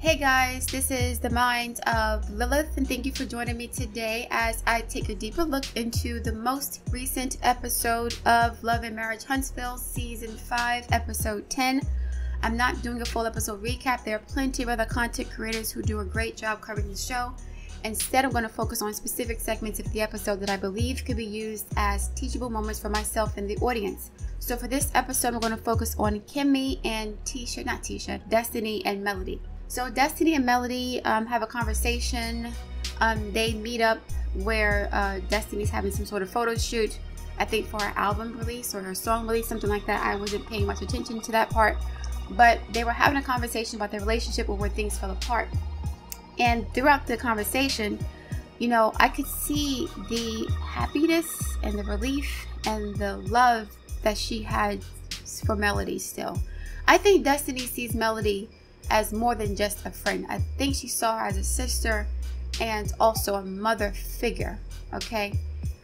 Hey guys, this is the mind of Lilith, and thank you for joining me today as I take a deeper look into the most recent episode of Love and Marriage Huntsville Season 5, Episode 10. I'm not doing a full episode recap. There are plenty of other content creators who do a great job covering the show. Instead, I'm going to focus on specific segments of the episode that I believe could be used as teachable moments for myself and the audience. So for this episode, we're going to focus on Kimmi and Destiny and Melody. So Destiny and Melody have a conversation. They meet up where Destiny's having some sort of photo shoot, I think for her album release or her song release, something like that. I wasn't paying much attention to that part, but they were having a conversation about their relationship or where things fell apart. And throughout the conversation, you know, I could see the happiness and the relief and the love that she had for Melody still. I think Destiny sees Melody as more than just a friend. I think she saw her as a sister and also a mother figure. Okay,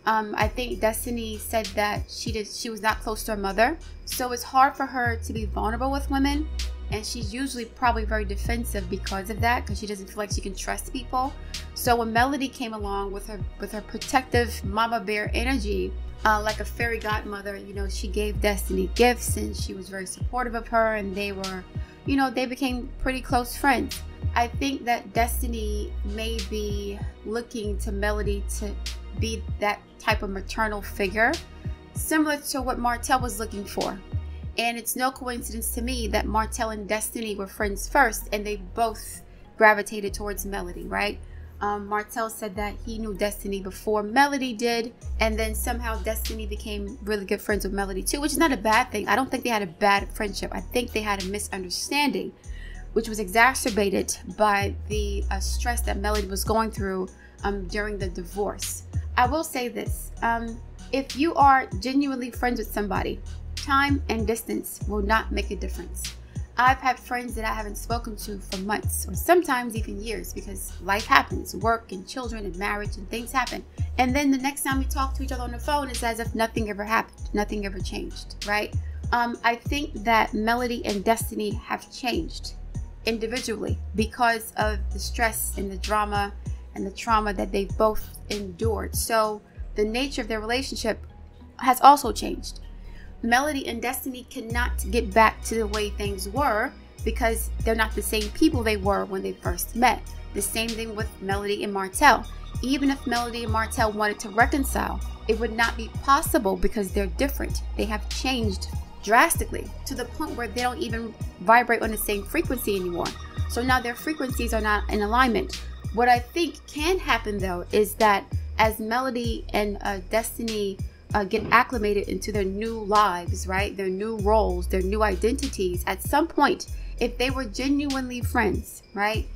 I think Destiny said that she was not close to her mother, so it's hard for her to be vulnerable with women, and she's usually probably very defensive because of that, because she doesn't feel like she can trust people. So when Melody came along with her protective mama bear energy, like a fairy godmother, you know, she gave Destiny gifts and she was very supportive of her, and they became pretty close friends. I think that Destiny may be looking to Melody to be that type of maternal figure, similar to what Martell was looking for. And it's no coincidence to me that Martell and Destiny were friends first, and they both gravitated towards Melody, right? Martell said that he knew Destiny before Melody did, and then somehow Destiny became really good friends with Melody too, which is not a bad thing. I don't think they had a bad friendship. I think they had a misunderstanding, which was exacerbated by the stress that Melody was going through during the divorce. I will say this, if you are genuinely friends with somebody, time and distance will not make a difference. I've had friends that I haven't spoken to for months or sometimes even years, because life happens, work and children and marriage and things happen. And then the next time we talk to each other on the phone, it's as if nothing ever happened, nothing ever changed, right? I think that Melody and Destiny have changed individually because of the stress and the drama and the trauma that they've both endured. So the nature of their relationship has also changed. Melody and Destiny cannot get back to the way things were because they're not the same people they were when they first met. The same thing with Melody and Martell. Even if Melody and Martell wanted to reconcile, it would not be possible because they're different. They have changed drastically to the point where they don't even vibrate on the same frequency anymore. So now their frequencies are not in alignment. What I think can happen though is that as Melody and Destiny get acclimated into their new lives, right? Their new roles, their new identities. At some point, if they were genuinely friends, right?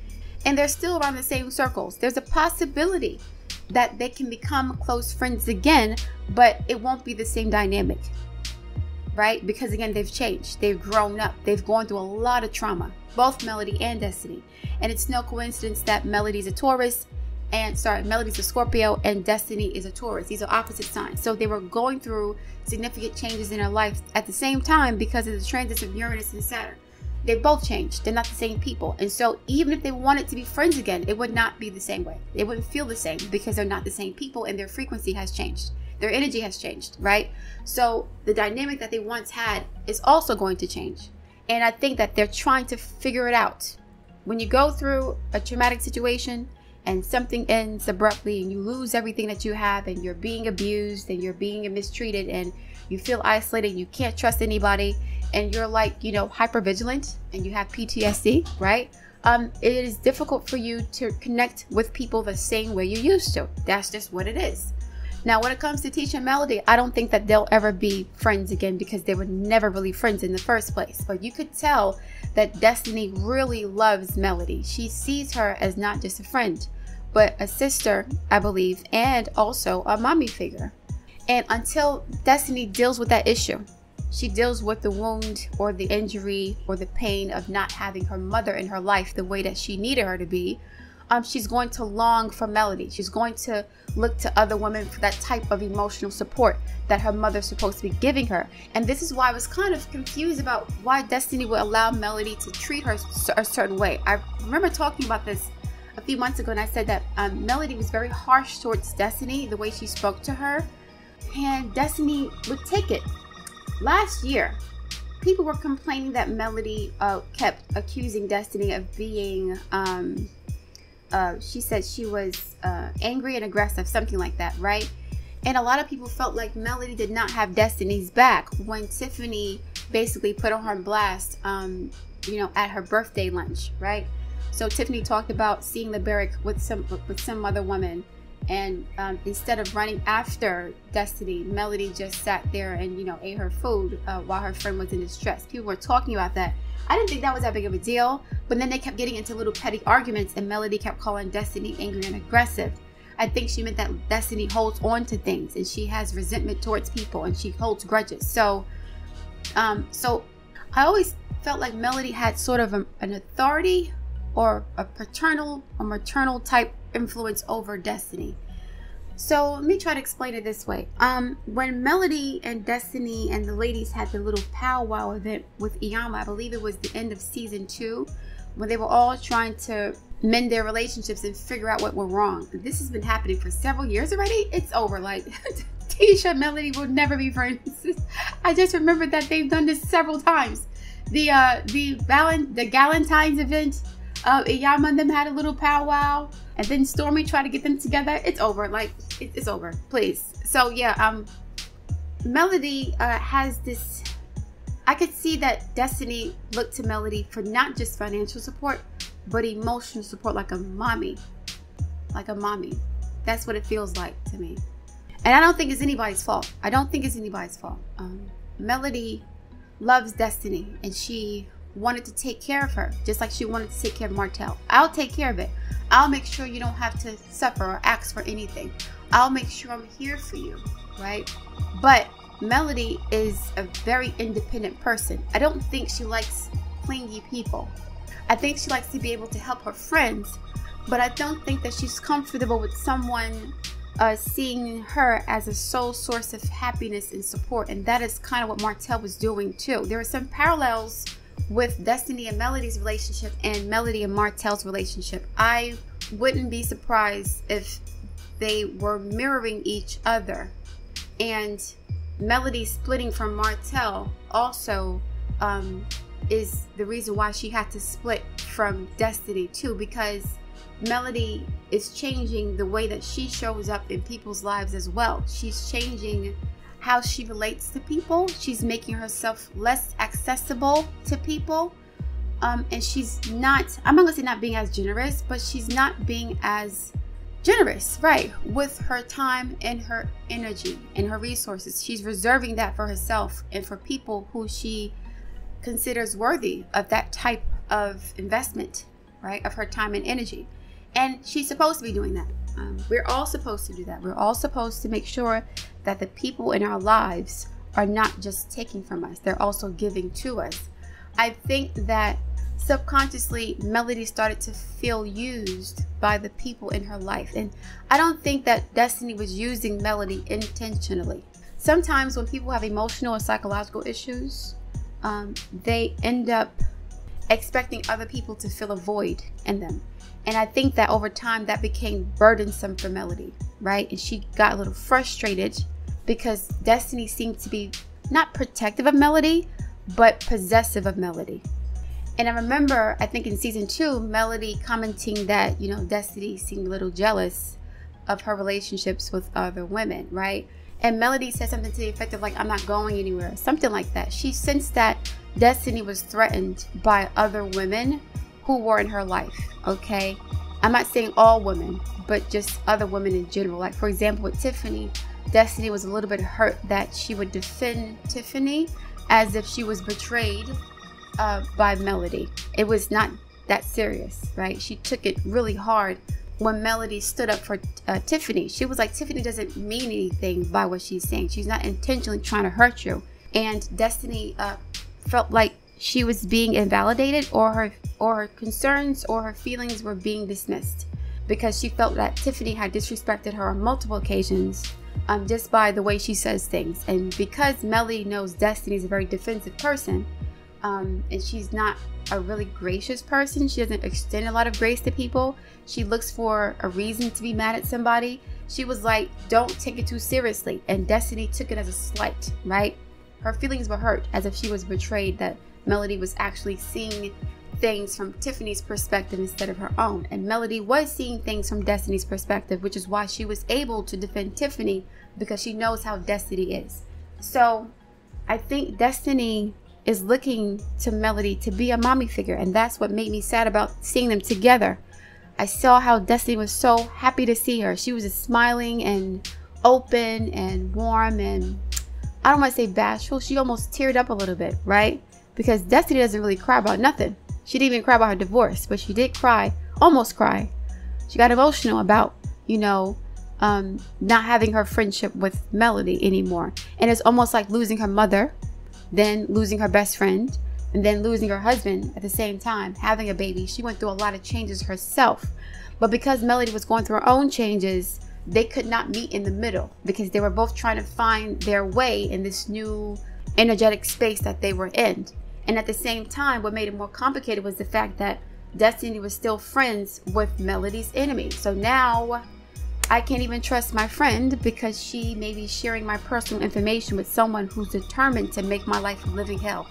And they're still around the same circles, there's a possibility that they can become close friends again, but it won't be the same dynamic, right? Because again, they've changed, they've grown up, they've gone through a lot of trauma, both Melody and Destiny. And it's no coincidence that Melody's a Taurus, Melody's a Scorpio and Destiny is a Taurus. These are opposite signs. So they were going through significant changes in their life at the same time because of the transits of Uranus and Saturn. They both changed. They're not the same people. And so even if they wanted to be friends again, it would not be the same way. It wouldn't feel the same because they're not the same people and their frequency has changed. Their energy has changed, right? So the dynamic that they once had is also going to change. And I think that they're trying to figure it out. When you go through a traumatic situation, and something ends abruptly and you lose everything that you have and you're being abused and you're being mistreated and you feel isolated, you can't trust anybody, and you're like, you know, hyper vigilant and you have PTSD, right? It is difficult for you to connect with people the same way you used to. That's just what it is. Now, when it comes to Tisha and Melody, I don't think that they'll ever be friends again because they were never really friends in the first place. But you could tell that Destiny really loves Melody. She sees her as not just a friend, but a sister, I believe, and also a mommy figure. And until Destiny deals with that issue, she deals with the wound or the injury or the pain of not having her mother in her life the way that she needed her to be, she's going to long for Melody. She's going to look to other women for that type of emotional support that her mother's supposed to be giving her. And this is why I was kind of confused about why Destiny would allow Melody to treat her a certain way. I remember talking about this a few months ago, and I said that Melody was very harsh towards Destiny, the way she spoke to her, and Destiny would take it. Last year, people were complaining that Melody kept accusing Destiny of being, she said she was angry and aggressive, something like that, right? And a lot of people felt like Melody did not have Destiny's back when Tiffany basically put on her blast, you know, at her birthday lunch, right? So Tiffany talked about seeing the barrack with some other woman, and instead of running after Destiny, Melody just sat there and, you know, ate her food while her friend was in distress. People were talking about that. I didn't think that was that big of a deal, but then they kept getting into little petty arguments, and Melody kept calling Destiny angry and aggressive. I think she meant that Destiny holds on to things, and she has resentment towards people, and she holds grudges. So I always felt like Melody had sort of an authority or a paternal or maternal type influence over Destiny. So let me try to explain it this way. When Melody and Destiny and the ladies had the little powwow event with Iyama, I believe it was the end of season 2, when they were all trying to mend their relationships and figure out what went wrong. This has been happening for several years already. It's over. Like Tisha and Melody will never be friends. I just remembered that they've done this several times. The Galentine's event, Iyama and them had a little powwow, and then Stormy tried to get them together. It's over. Like it's over, please. So yeah, Melody has this. I could see that Destiny looked to Melody for not just financial support, but emotional support, like a mommy. Like a mommy. That's what it feels like to me. And I don't think it's anybody's fault. I don't think it's anybody's fault. Melody loves Destiny, and she wanted to take care of her, just like she wanted to take care of Martell. I'll take care of it. I'll make sure you don't have to suffer or ask for anything. I'll make sure I'm here for you, right? But Melody is a very independent person. I don't think she likes clingy people. I think she likes to be able to help her friends, but I don't think that she's comfortable with someone seeing her as a sole source of happiness and support. And that is kind of what Martell was doing too. There are some parallels with Destiny and Melody's relationship and Melody and Martell's relationship. I wouldn't be surprised if they were mirroring each other. And Melody splitting from Martell also is the reason why she had to split from Destiny too, because Melody is changing the way that she shows up in people's lives as well. She's changing how she relates to people. She's making herself less accessible to people, and she's not, I'm not gonna say not being as generous, but she's not being as generous, right, with her time and her energy and her resources. She's reserving that for herself and for people who she considers worthy of that type of investment, right, of her time and energy. And she's supposed to be doing that. We're all supposed to do that. We're all supposed to make sure that the people in our lives are not just taking from us, they're also giving to us. I think that subconsciously Melody started to feel used by the people in her life, and I don't think that Destiny was using Melody intentionally. Sometimes when people have emotional or psychological issues, they end up expecting other people to fill a void in them. And I think that over time that became burdensome for Melody, right? And she got a little frustrated because Destiny seemed to be not protective of Melody, but possessive of Melody. And I remember, I think in season 2, Melody commenting that, you know, Destiny seemed a little jealous of her relationships with other women, right? And Melody said something to the effect of like, I'm not going anywhere, something like that. She sensed that Destiny was threatened by other women who were in her life, okay? I'm not saying all women, but just other women in general. Like, for example, with Tiffany, Destiny was a little bit hurt that she would defend Tiffany as if she was betrayed by Melody. It was not that serious, right? She took it really hard when Melody stood up for Tiffany. She was like, Tiffany doesn't mean anything by what she's saying. She's not intentionally trying to hurt you. And Destiny felt like she was being invalidated, or her concerns or her feelings were being dismissed. because she felt that Tiffany had disrespected her on multiple occasions just by the way she says things. And because Melody knows Destiny is a very defensive person, and she's not a really gracious person, she doesn't extend a lot of grace to people, she looks for a reason to be mad at somebody. She was like, don't take it too seriously. And Destiny took it as a slight, right? Her feelings were hurt, as if she was betrayed, that Melody was actually seeing things from Tiffany's perspective instead of her own. And Melody was seeing things from Destiny's perspective, which is why she was able to defend Tiffany, because she knows how Destiny is. So I think Destiny is looking to Melody to be a mommy figure, and that's what made me sad about seeing them together. I saw how Destiny was so happy to see her. She was just smiling and open and warm, and I don't want to say bashful. She almost teared up a little bit, right? Because Destiny doesn't really cry about nothing. She didn't even cry about her divorce, but she did cry, almost cry. She got emotional about, you know, not having her friendship with Melody anymore. And it's almost like losing her mother, then losing her best friend, and then losing her husband at the same time, having a baby. She went through a lot of changes herself. But because Melody was going through her own changes, they could not meet in the middle, because they were both trying to find their way in this new energetic space that they were in. And at the same time, what made it more complicated was the fact that Destiny was still friends with Melody's enemy. So now I can't even trust my friend, because she may be sharing my personal information with someone who's determined to make my life a living hell.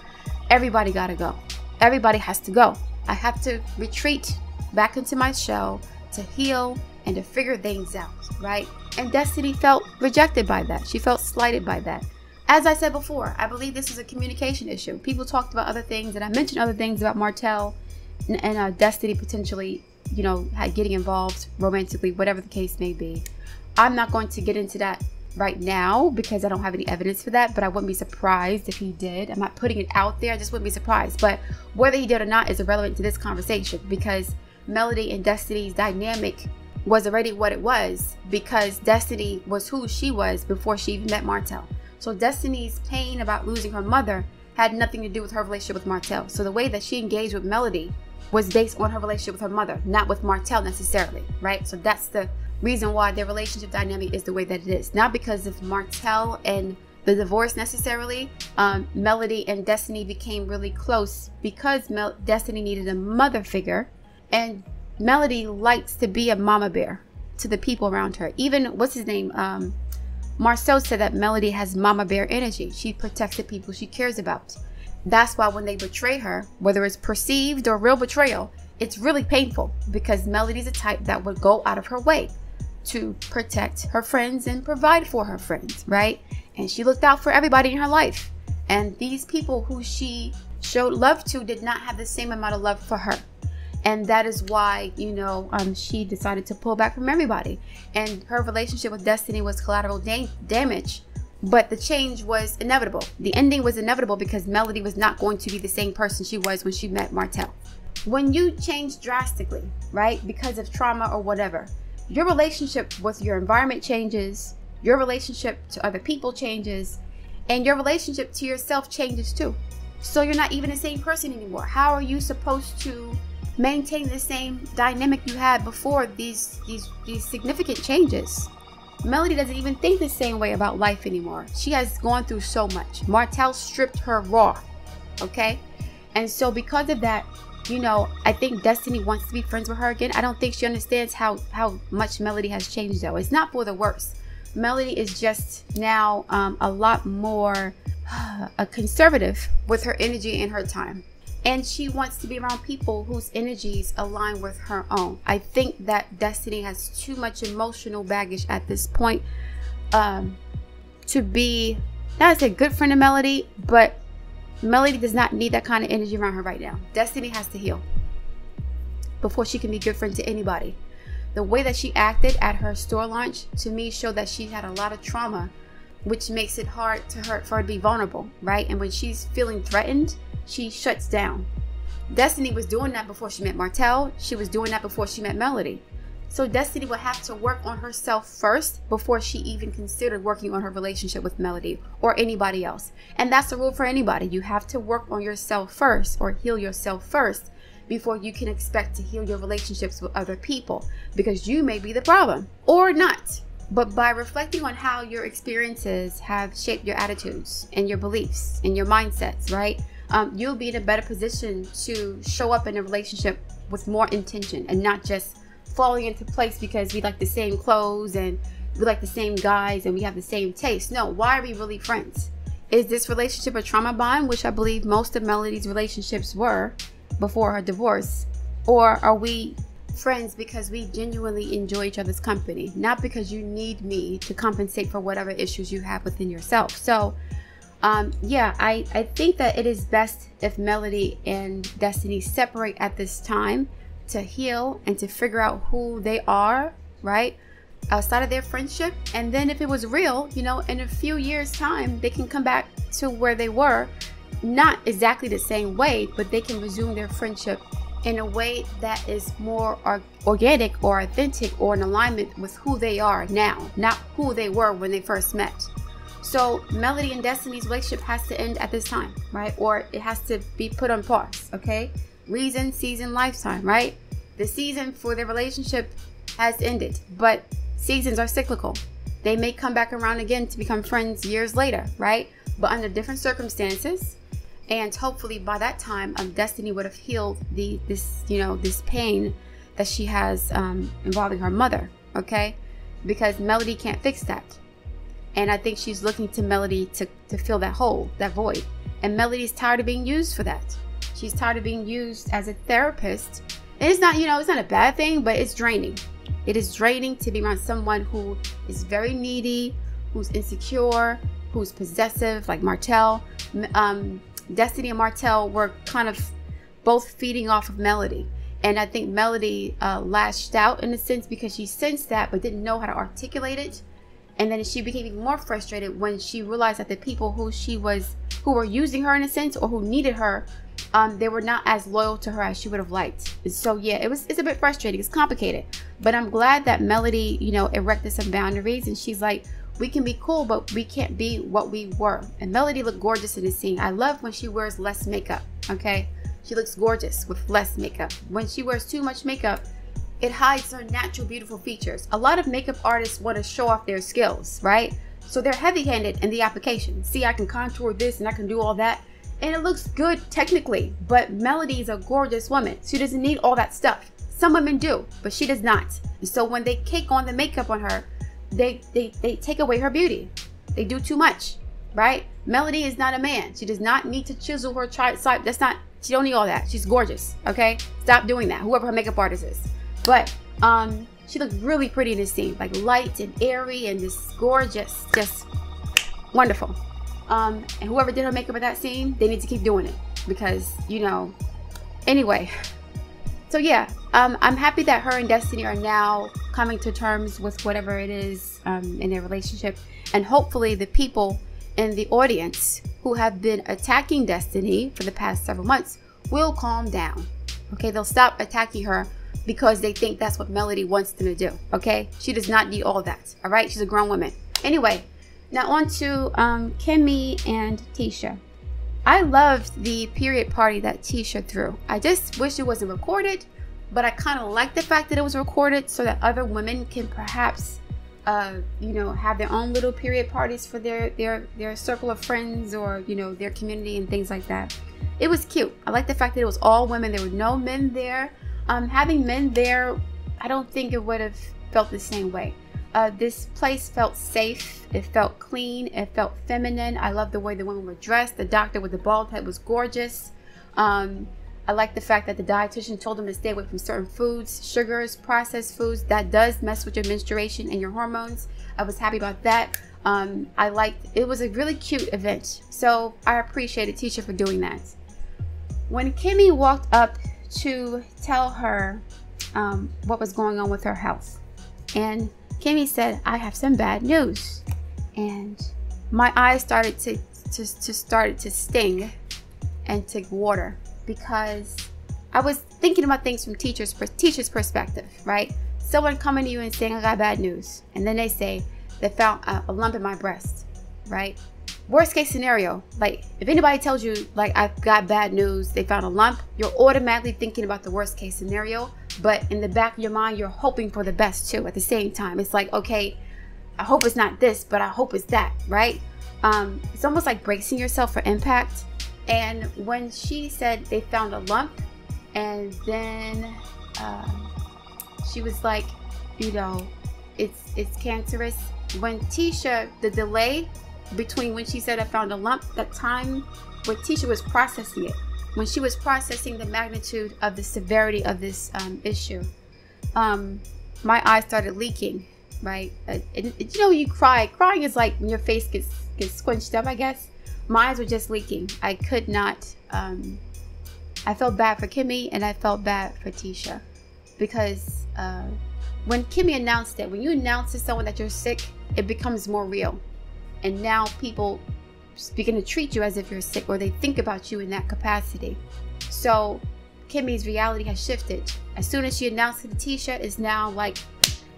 Everybody gotta go. Everybody has to go. I have to retreat back into my shell to heal and to figure things out, right? And Destiny felt rejected by that. She felt slighted by that. As I said before, I believe this is a communication issue. People talked about other things, and I mentioned other things about Martell and Destiny potentially, you know, getting involved romantically, whatever the case may be. I'm not going to get into that right now because I don't have any evidence for that, but I wouldn't be surprised if he did. I'm not putting it out there. I just wouldn't be surprised. But whether he did or not is irrelevant to this conversation, because Melody and Destiny's dynamic was already what it was, because Destiny was who she was before she even met Martell. So Destiny's pain about losing her mother had nothing to do with her relationship with Martell. So the way that she engaged with Melody was based on her relationship with her mother, not with Martell necessarily, right? So that's the reason why their relationship dynamic is the way that it is. Not because of Martell and the divorce necessarily. Melody and Destiny became really close because Destiny needed a mother figure, and Melody likes to be a mama bear to the people around her. Even, what's his name? Marceau said that Melody has mama bear energy. She protects the people she cares about. That's why when they betray her, whether it's perceived or real betrayal, it's really painful, because Melody's a type that would go out of her way to protect her friends and provide for her friends, right? And she looked out for everybody in her life. And these people who she showed love to did not have the same amount of love for her. And that is why, you know, she decided to pull back from everybody. And her relationship with Destiny was collateral damage. But the change was inevitable. The ending was inevitable, because Melody was not going to be the same person she was when she met Martell. When you change drastically, right, because of trauma or whatever, your relationship with your environment changes, your relationship to other people changes, and your relationship to yourself changes too. So you're not even the same person anymore. How are you supposed to maintain the same dynamic you had before these significant changes? Melody doesn't even think the same way about life anymore. She has gone through so much. Martell stripped her raw, okay? And so because of that, you know, I think Destiny wants to be friends with her again. I don't think she understands how much Melody has changed, though. It's not for the worse. Melody is just now a lot more conservative with her energy and her time. And she wants to be around people whose energies align with her own. I think that Destiny has too much emotional baggage at this point to be, not to say good friend of Melody, but Melody does not need that kind of energy around her right now. Destiny has to heal before she can be good friend to anybody. The way that she acted at her store launch, to me, showed that she had a lot of trauma, which makes it hard for her to be vulnerable, right? And when she's feeling threatened, she shuts down. Destiny was doing that before she met Martell. She was doing that before she met Melody. So Destiny would have to work on herself first before she even considered working on her relationship with Melody or anybody else. And that's the rule for anybody. You have to work on yourself first, or heal yourself first, before you can expect to heal your relationships with other people, because you may be the problem or not. But by reflecting on how your experiences have shaped your attitudes and your beliefs and your mindsets, right? You'll be in a better position to show up in a relationship with more intention and not just falling into place because we like the same clothes and we like the same guys and we have the same taste. No, why are we really friends? Is this relationship a trauma bond, which I believe most of Melody's relationships were before her divorce? Or are we friends because we genuinely enjoy each other's company, not because you need me to compensate for whatever issues you have within yourself? So yeah, I think that it is best if Melody and Destiny separate at this time to heal and to figure out who they are, right, outside of their friendship. And then if it was real, you know, in a few years time, they can come back to where they were, not exactly the same way, but they can resume their friendship in a way that is more organic or authentic or in alignment with who they are now, not who they were when they first met. So Melody and Destiny's relationship has to end at this time, right? Or it has to be put on pause, okay? Reason, season, lifetime, right? The season for their relationship has ended, but seasons are cyclical. They may come back around again to become friends years later, right? But under different circumstances. And hopefully by that time, Destiny would have healed this pain that she has involving her mother, okay? Because Melody can't fix that. And I think she's looking to Melody to fill that hole, that void. And Melody's tired of being used for that. She's tired of being used as a therapist. And it's not, it's not a bad thing, but it's draining. It is draining to be around someone who is very needy, who's insecure, who's possessive, like Martell. Destiny and Martell were kind of both feeding off of Melody. And I think Melody lashed out in a sense because she sensed that but didn't know how to articulate it. And then she became even more frustrated when she realized that the people who were using her in a sense or who needed her, they were not as loyal to her as she would have liked. So yeah, it's a bit frustrating. It's complicated. But I'm glad that Melody, erected some boundaries, and she's like, we can be cool, but we can't be what we were. And Melody looked gorgeous in the scene. I love when she wears less makeup, okay? She looks gorgeous with less makeup. When she wears too much makeup, it hides her natural, beautiful features. A lot of makeup artists want to show off their skills, right? So they're heavy-handed in the application. See, I can contour this and I can do all that. And it looks good technically, but Melody is a gorgeous woman. She doesn't need all that stuff. Some women do, but she does not. And so when they cake on the makeup on her, they take away her beauty. They do too much, right? Melody is not a man. She does not need to chisel her side. She don't need all that. She's gorgeous, okay? Stop doing that, whoever her makeup artist is. But she looked really pretty in this scene, like light and airy and just gorgeous, just wonderful. And whoever did her makeup at that scene, they need to keep doing it because, anyway. So yeah, I'm happy that her and Destiny are now coming to terms with whatever it is in their relationship. And hopefully the people in the audience who have been attacking Destiny for the past several months will calm down. Okay, they'll stop attacking her because they think that's what Melody wants them to do. Okay, she does not need all that. All right, she's a grown woman. Anyway, now on to Kimmi and Tisha. I loved the period party that Tisha threw. I just wish it wasn't recorded, but I kind of like the fact that it was recorded so that other women can perhaps, have their own little period parties for their circle of friends or, their community and things like that. It was cute. I like the fact that it was all women. There were no men there. Having men there, I don't think it would have felt the same way. This place felt safe. It felt clean. It felt feminine. I love the way the women were dressed. The doctor with the bald head was gorgeous. I like the fact that the dietitian told them to stay away from certain foods, sugars, processed foods. That does mess with your menstruation and your hormones. I was happy about that. It was a really cute event. So I appreciated Tisha for doing that. When Kimmi walked up to tell her what was going on with her health, and Kimmi said, I have some bad news. And my eyes started to sting and to water because I was thinking about things from Tisha's perspective, right? Someone coming to you and saying, I got bad news. And then they say they found a lump in my breast, right? worst case scenario, like if anybody tells you like I've got bad news, they found a lump, you're automatically thinking about the worst case scenario, but in the back of your mind you're hoping for the best too at the same time. It's like, okay, I hope it's not this, but I hope it's that, right? It's almost like bracing yourself for impact. And when she said they found a lump, and then she was like, you know, it's cancerous. When Tisha, the delay between when she said I found a lump, that time when Tisha was processing it, when she was processing the magnitude of the severity of this issue, my eyes started leaking, right? And you know, you crying is like when your face gets squinched up, I guess. My eyes were just leaking. I could not, I felt bad for Kimmi, and I felt bad for Tisha, because when Kimmi announced it, when you announce to someone that you're sick, it becomes more real. And now people begin to treat you as if you're sick, or they think about you in that capacity. So Kimmi's reality has shifted. As soon as she announced it to Tisha, it's now like,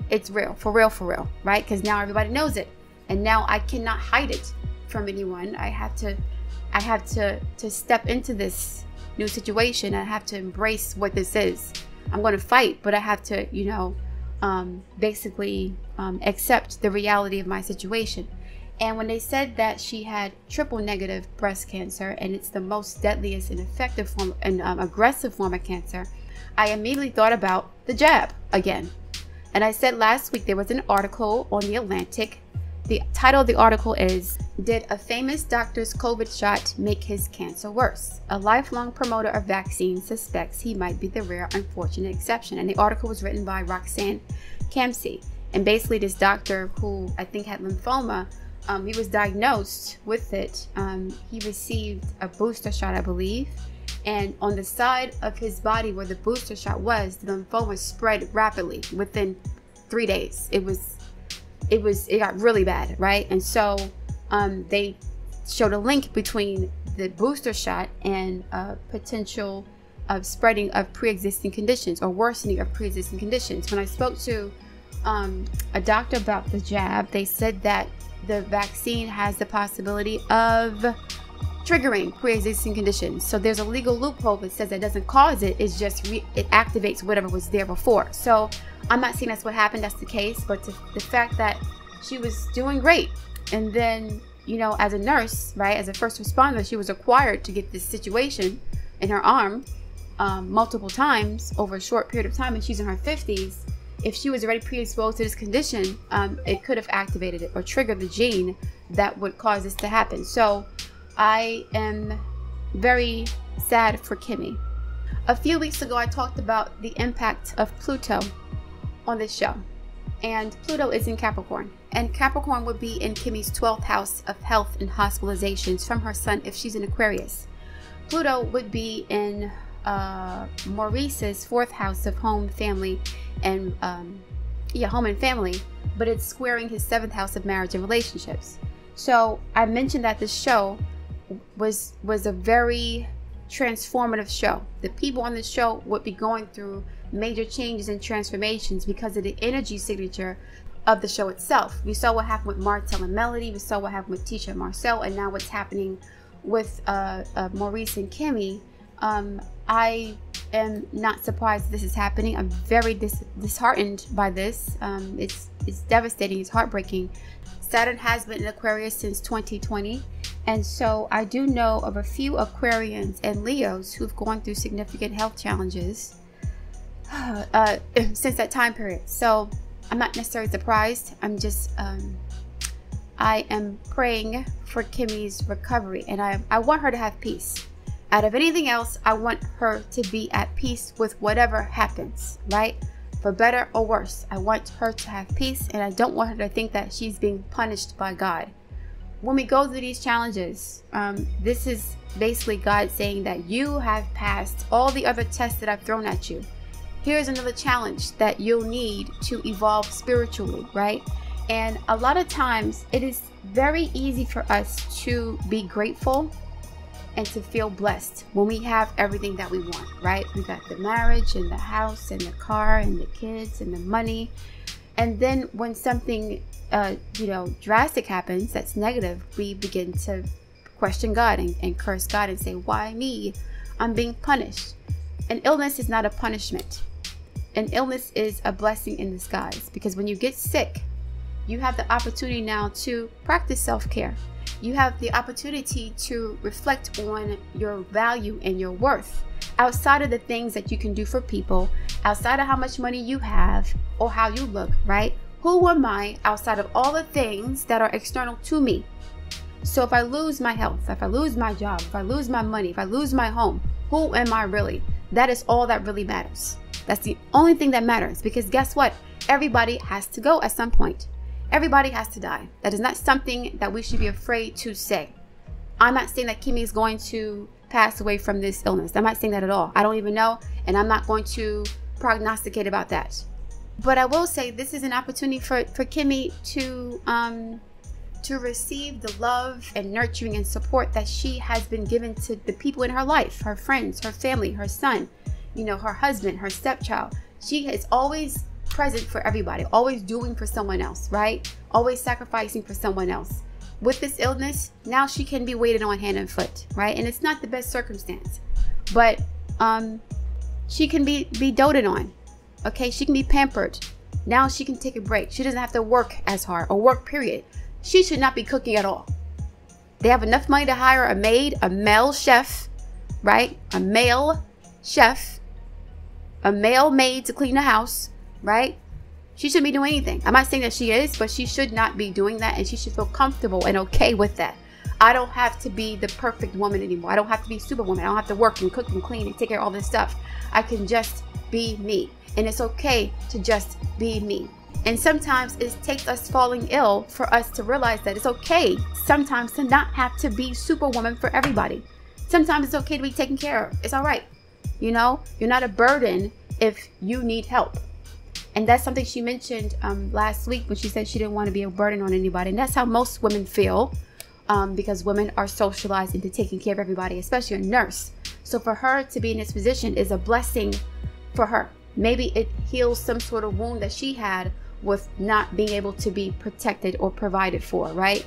it's real, for real, right? Because now everybody knows it. And now I cannot hide it from anyone. I have to step into this new situation. I have to embrace what this is. I'm going to fight, but I have to, you know, basically accept the reality of my situation. And when they said that she had triple negative breast cancer, and it's the most deadliest and effective form and aggressive form of cancer, I immediately thought about the jab again. And I said last week there was an article on The Atlantic. The title of the article is, "Did a famous doctor's COVID shot make his cancer worse? A lifelong promoter of vaccines suspects he might be the rare unfortunate exception." And the article was written by Roxanne Kamsey. And basically this doctor, who I think had lymphoma, he was diagnosed with it. He received a booster shot, I believe. And on the side of his body where the booster shot was, the lymphoma spread rapidly within 3 days. It got really bad, right? And so they showed a link between the booster shot and potential spreading of pre-existing conditions, or worsening of pre-existing conditions. When I spoke to a doctor about the jab, they said that the vaccine has the possibility of triggering pre-existing conditions. So there's a legal loophole that says that doesn't cause it, it's just it activates whatever was there before. So I'm not saying that's what happened, that's the case, but the fact that she was doing great, and then, you know, as a nurse, right, as a first responder, she was required to get this situation in her arm multiple times over a short period of time, and she's in her 50s. If she was already pre-exposed to this condition, it could have activated it or triggered the gene that would cause this to happen. So I am very sad for Kimmi. A few weeks ago, I talked about the impact of Pluto on this show. And Pluto is in Capricorn. And Capricorn would be in Kimmi's 12th house of health and hospitalizations from her sun if she's in Aquarius. Pluto would be in Maurice's 4th house of home, family, and home and family, but it's squaring his 7th house of marriage and relationships. So I mentioned that this show was a very transformative show. The people on this show would be going through major changes and transformations because of the energy signature of the show itself. We saw what happened with Martell and Melody, we saw what happened with Tisha and Marcel, and now what's happening with Maurice and Kimmi. I am not surprised this is happening. I'm very disheartened by this. It's devastating, it's heartbreaking. Saturn has been in Aquarius since 2020, and so I do know of a few Aquarians and Leos who've gone through significant health challenges since that time period. So I'm not necessarily surprised. I'm just I am praying for Kimmi's recovery, and I want her to have peace. Out of anything else, I want her to be at peace with whatever happens, right? For better or worse, I want her to have peace, and I don't want her to think that she's being punished by God. When we go through these challenges, this is basically God saying that you have passed all the other tests that I've thrown at you. Here's another challenge that you'll need to evolve spiritually, right? And a lot of times it is very easy for us to be grateful and to feel blessed when we have everything that we want, right? We got the marriage and the house and the car and the kids and the money And then when something, drastic happens that's negative, we begin to question God and curse God and say, why me? I'm being punished. An illness is not a punishment. An illness is a blessing in disguise, because when you get sick, you have the opportunity now to practice self-care. You have the opportunity to reflect on your value and your worth outside of the things that you can do for people, outside of how much money you have or how you look, right? Who am I outside of all the things that are external to me? So if I lose my health, if I lose my job, if I lose my money, if I lose my home, who am I really? That is all that really matters. That's the only thing that matters, because guess what? Everybody has to go at some point. Everybody has to die. That is not something that we should be afraid to say. I'm not saying that Kimmi is going to pass away from this illness. I'm not saying that at all. I don't even know, and I'm not going to prognosticate about that. But I will say this is an opportunity for Kimmi to receive the love and nurturing and support that she has been given to the people in her life, her friends, her family, her son, her husband, her stepchild. She is always present for everybody, always doing for someone else, right? Always sacrificing for someone else. With this illness, now she can be waited on hand and foot, right? And it's not the best circumstance, but she can be doted on, okay? She can be pampered. Now she can take a break. She doesn't have to work as hard, or work, period. She should not be cooking at all. They have enough money to hire a maid, a male chef, right? A male chef, a male maid to clean the house, right? She shouldn't be doing anything. I'm not saying that she is, but she should not be doing that, and she should feel comfortable and okay with that. I don't have to be the perfect woman anymore. I don't have to be Superwoman. I don't have to work and cook and clean and take care of all this stuff. I can just be me, and it's okay to just be me. And sometimes it takes us falling ill for us to realize that it's okay sometimes to not have to be Superwoman for everybody. Sometimes it's okay to be taken care of. It's all right. You're not a burden if you need help. And that's something she mentioned last week when she said she didn't want to be a burden on anybody. And that's how most women feel, because women are socialized into taking care of everybody, especially a nurse. So for her to be in this position is a blessing for her. Maybe it heals some sort of wound that she had with not being able to be protected or provided for, right?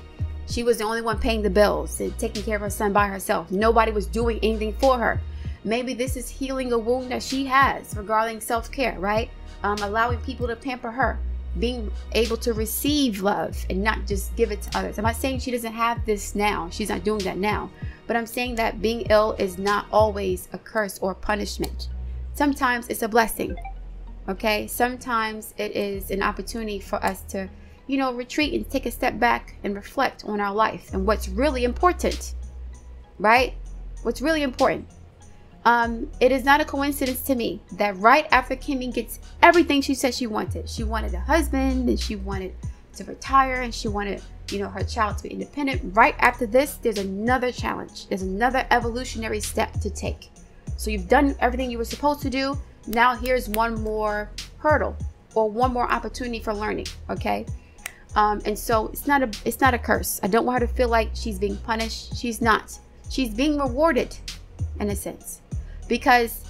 She was the only one paying the bills and taking care of her son by herself. Nobody was doing anything for her. Maybe this is healing a wound that she has regarding self-care, right? Allowing people to pamper her, being able to receive love and not just give it to others. I'm not saying she doesn't have this now. She's not doing that now. But I'm saying that being ill is not always a curse or punishment. Sometimes it's a blessing, okay? Sometimes it is an opportunity for us to, retreat and take a step back and reflect on our life and what's really important, right? What's really important. It is not a coincidence to me that right after Kimmi gets everything she said she wanted a husband, and she wanted to retire, and she wanted, her child to be independent. Right after this, there's another challenge. There's another evolutionary step to take. So you've done everything you were supposed to do. Now here's one more hurdle or one more opportunity for learning, okay? And so it's not a curse. I don't want her to feel like she's being punished. She's not. She's being rewarded in a sense. Because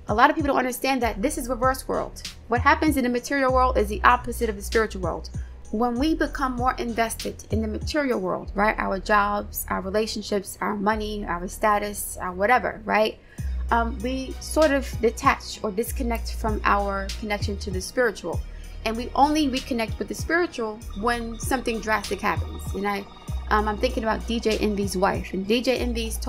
a lot of people don't understand that this is reverse world. What happens in the material world is the opposite of the spiritual world. When we become more invested in the material world, right? Our jobs, our relationships, our money, our status, our whatever, right? We sort of detach or disconnect from our connection to the spiritual. And we only reconnect with the spiritual when something drastic happens. And I'm thinking about DJ Envy's wife. And DJ Envy's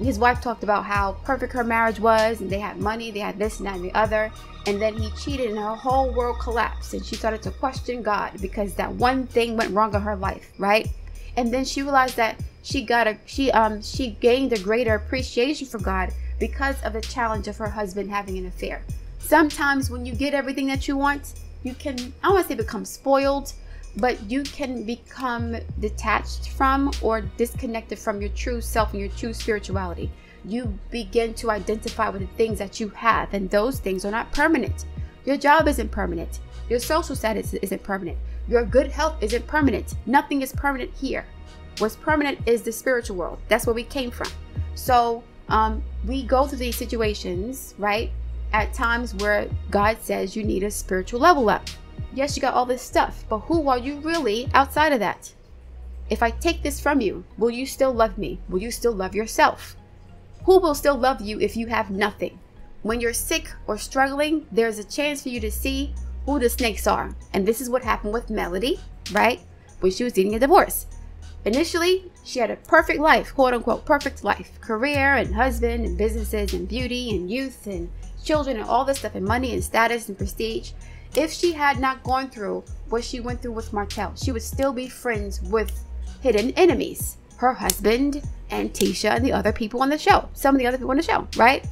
his wife talked about how perfect her marriage was, and they had money, they had this and that and the other, and then he cheated and her whole world collapsed, and she started to question God because that one thing went wrong in her life, right? And then she realized that she gained a greater appreciation for God because of the challenge of her husband having an affair. Sometimes when you get everything that you want, you can, I don't want to say become spoiled, but you can become detached from or disconnected from your true self and your true spirituality. You begin to identify with the things that you have, and those things are not permanent. Your job isn't permanent. Your social status isn't permanent. Your good health isn't permanent. Nothing is permanent here. What's permanent is the spiritual world. That's where we came from. So we go through these situations, right? At times where God says you need a spiritual level up. Yes, you got all this stuff, but who are you really outside of that? If I take this from you, will you still love me? Will you still love yourself? Who will still love you if you have nothing? When you're sick or struggling, there's a chance for you to see who the snakes are. And this is what happened with Melody, right? When she was getting a divorce. Initially, she had a perfect life, quote unquote, perfect life. Career and husband and businesses and beauty and youth and children and all this stuff and money and status and prestige. If she had not gone through what she went through with Martell, she would still be friends with hidden enemies. Her husband and Tisha and the other people on the show. Some of the other people on the show, right?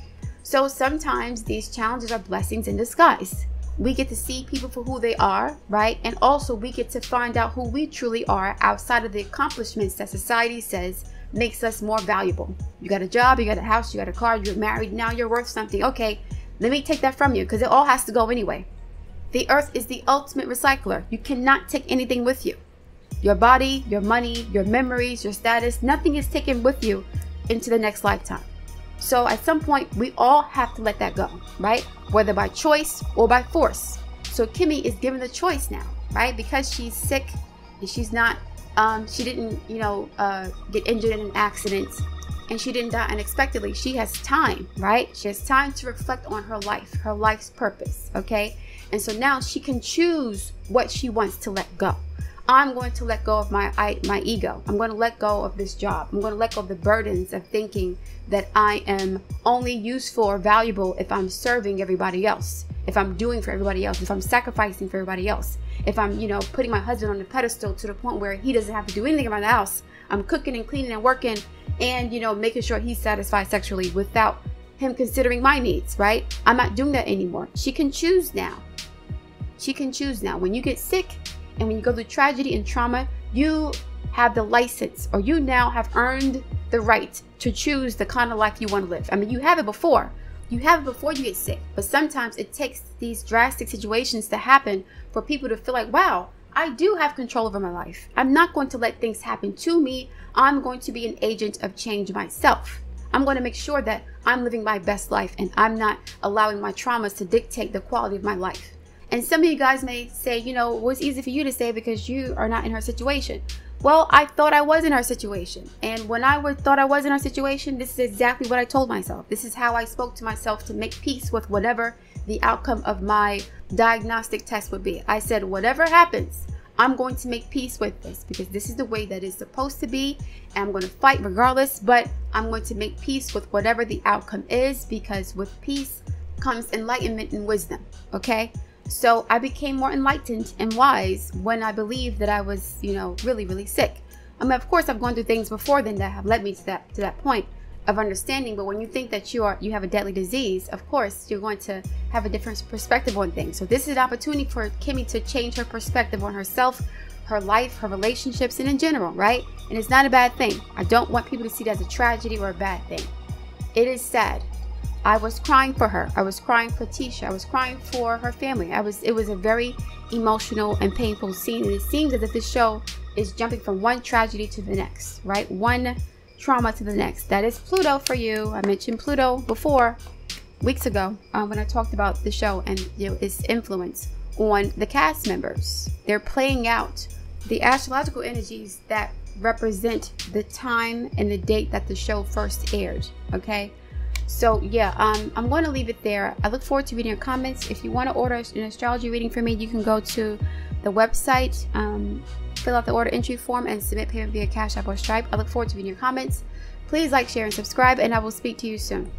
So sometimes these challenges are blessings in disguise. We get to see people for who they are, right? And also we get to find out who we truly are outside of the accomplishments that society says makes us more valuable. You got a job, you got a house, you got a car, you're married, now you're worth something. Okay, let me take that from you because it all has to go anyway. The earth is the ultimate recycler. You cannot take anything with you. Your body, your money, your memories, your status, nothing is taken with you into the next lifetime. So at some point, we all have to let that go, right? Whether by choice or by force. So Kimmi is given the choice now, right? Because she's sick and she's not, she didn't, get injured in an accident and she didn't die unexpectedly. She has time, right? She has time to reflect on her life, her life's purpose, okay? And so now she can choose what she wants to let go. I'm going to let go of my ego. I'm going to let go of this job. I'm going to let go of the burdens of thinking that I am only useful or valuable if I'm serving everybody else, if I'm doing for everybody else, if I'm sacrificing for everybody else, if I'm, putting my husband on the pedestal to the point where he doesn't have to do anything around the house. I'm cooking and cleaning and working and, making sure he's satisfied sexually without him considering my needs, right? I'm not doing that anymore. She can choose now. She can choose now. When you get sick, and when you go through tragedy and trauma, you have the license, or you now have earned the right to choose the kind of life you want to live. I mean, you have it before. You have it before you get sick. But sometimes it takes these drastic situations to happen for people to feel like, wow, I do have control over my life. I'm not going to let things happen to me. I'm going to be an agent of change myself. I'm going to make sure that I'm living my best life and I'm not allowing my traumas to dictate the quality of my life. And some of you guys may say, well, it's easy for you to say because you are not in her situation. Well, I thought I was in her situation. And when I thought I was in her situation, this is exactly what I told myself. This is how I spoke to myself to make peace with whatever the outcome of my diagnostic test would be. I said, whatever happens, I'm going to make peace with this because this is the way that it's supposed to be. And I'm going to fight regardless, but I'm going to make peace with whatever the outcome is because with peace comes enlightenment and wisdom, okay? So I became more enlightened and wise when I believed that I was, really, really sick. I mean, of course, I've gone through things before then that have led me to that point of understanding. But when you think that you have a deadly disease, of course, you're going to have a different perspective on things. So this is an opportunity for Kimmi to change her perspective on herself, her life, her relationships, and in general, right? And it's not a bad thing. I don't want people to see it as a tragedy or a bad thing. It is sad. I was crying for her. I was crying for Tisha. I was crying for her family. It was a very emotional and painful scene. And it seems as if this show is jumping from one tragedy to the next, right? One trauma to the next. That is Pluto for you. I mentioned Pluto before, weeks ago, when I talked about the show and its influence on the cast members. They're playing out the astrological energies that represent the time and the date that the show first aired, okay? So yeah, I'm going to leave it there. I look forward to reading your comments. If you want to order an astrology reading from me, you can go to the website, fill out the order entry form, and submit payment via Cash App or Stripe. I look forward to reading your comments. Please like, share, and subscribe, and I will speak to you soon.